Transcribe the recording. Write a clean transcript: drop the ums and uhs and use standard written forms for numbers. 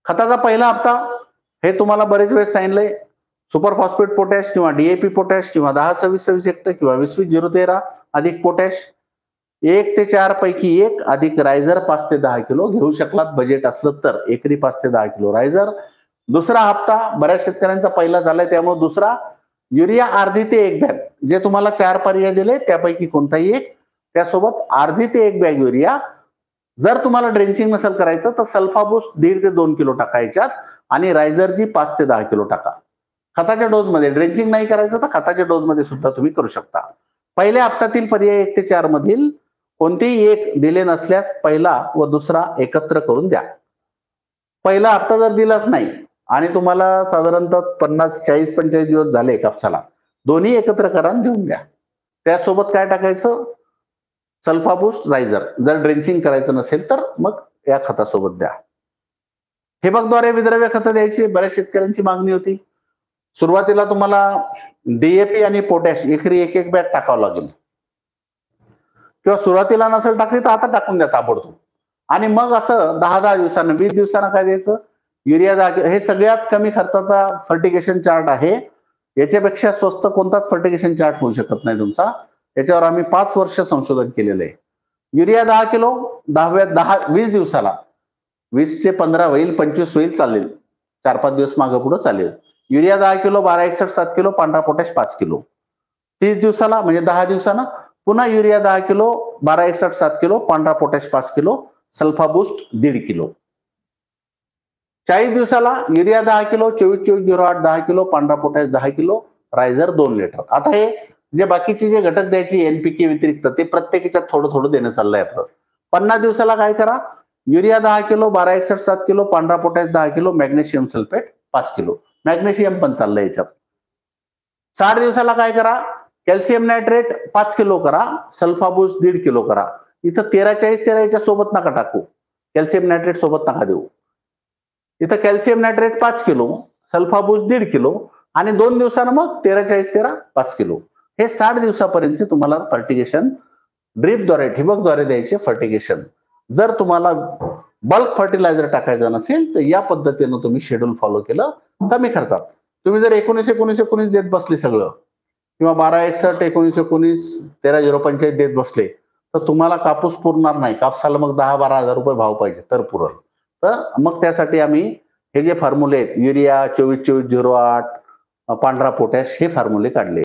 खताचा पहिला हप्ता हे तुम्हाला बरेच वेळेस सांगितलंय. सुपर फॉस्फेट पोटॅश किंवा डी-ए-पी पोटॅश किंवा 10-26-26 हेक्टर किंवा 20-20-0-13 अधिक पोटॅश 1 ते 4 पैकी 1 अधिक रायझर 5 ते 10 किलो घेऊ शकलात बजेट असलं तर. एकरी 5 ते 10 किलो रायझर. दुसरा हप्ता बऱ्याच शेतकऱ्यांचा पहिला झालाय त्यामुळे दुसरा युरिया अर्धी ते 1 बॅग. जे तुम्हाला 4 पर्याय दिले त्यापैकी कोणताही एक. त्यासोबत अर्धी ते 1 बॅग युरिया. जर तुम्हाला ड्रेंचिंग नसेल करायचं तर सल्फाबूस्ट 1.5 ते 2 किलो टाका याच्यात आणि रायझरची 5 ते 10 किलो टाका. खताच्या डोसमध्ये ड्रेंचिंग नाही करायचं तर खताच्या डोसमध्ये सुद्धा तुम्ही करू शकता. पहिल्या हप्त्यातील पर्याय 1 ते 4 मधील कोणतेही एक दिले नसल्यास पहिला व दुसरा एकत्र करून द्या. पहिला हप्ता जर दिलाच नाही आणि तुम्हाला साधारणतः 50, 40, 45 दिवस झाले कापसाला, दोन्ही एकत्र करा आणि देऊन द्या. त्यासोबत काय टाकायचं? सल्फाबूस्ट रायझर. जर ड्रेंचिंग करायचं नसेल तर मग या खतासोबत द्या. ठिबकद्वारे विद्रव्य खतं द्यायची बऱ्याच शेतकऱ्यांची मागणी होती. सुरुवातीला तुम्हाला डी-ए-पी आणि पोटॅश एकरी 1-1 बॅग टाकावं लागेल. किंवा सुरुवातीला नसेल टाकली तर आता टाकून द्या ताबडतोब. आणि मग असं 10-10 दिवसानं 20 दिवसानं काय द्यायचं? युरिया 10 हे सगळ्यात कमी खर्चाचा फर्टिगेशन चार्ट आहे. याच्यापेक्षा स्वस्त कोणताच फर्टिगेशन चार्ट होऊ शकत नाही तुमचा. याच्यावर आम्ही 5 वर्ष संशोधन केलेलं आहे. युरिया 10 किलो 20 दिवसाला 20 चे 15 होईल 25 होईल चालेल. 4-5 दिवस मागं पुढं चालेल. युरिया 10 किलो 1261 7 किलो पांढरा पोटॅश 5 किलो. 30 दिवसाला म्हणजे 10 दिवसानं पुन्हा युरिया 10 किलो 1261 7 किलो पांढरा पोटॅश 5 किलो सल्फाबूस्ट 1.5 किलो. 40 दिवसाला युरिया 10 किलो 24-24-08 10 किलो पांढरा पोटॅश 10 किलो रायझर 2 लिटर. आता हे जे बाकीचे जे घटक द्यायचे एनपीके व्यतिरिक्त ते प्रत्येकाच्यात थोडं थोडं देणं चाललंय आपलं. 50 दिवसाला काय करा? युरिया 10 किलो 1261 7 किलो पांढरा potash 10 kilo magnesium sulphate 5 kilo. Magnesium पण चाललंय याच्यात. 60 दिवसाला काय करा? कॅल्शियम नायट्रेट 5 किलो करा, सल्फाबूस्ट 1.5 किलो करा. इथं 13-40-13 याच्या सोबत नका टाकू. कॅल्शियम नायट्रेट सोबत नका देऊ. इथं कॅल्शियम नायट्रेट 5 किलो, सल्फाबूस्ट 1.5 किलो आणि 2 दिवसानं मग 13-40-13 5 किलो. हे 60 दिवसापर्यंत तुम्हाला फर्टिगेशन ड्रीपद्वारे ठिबकद्वारे द्यायचे फर्टिगेशन. जर तुम्हाला बल्क फर्टिलायझर टाकायचं नसेल तर या पद्धतीनं तुम्ही शेड्यूल फॉलो केलं कमी खर्चात. तुम्ही जर 19-19-19 देत बसले सगळं किंवा 12-61 19-19 13-0-45 देत बसले तर तुम्हाला कापूस पुरणार नाही. कापसाला मग 10-12 हजार रुपये भाव पाहिजे तर पुरल. तर मग त्यासाठी आम्ही हे जे फॉर्म्युले आहेत युरिया 24-24-08 पांढरा पोटॅश हे फॉर्म्युले काढले.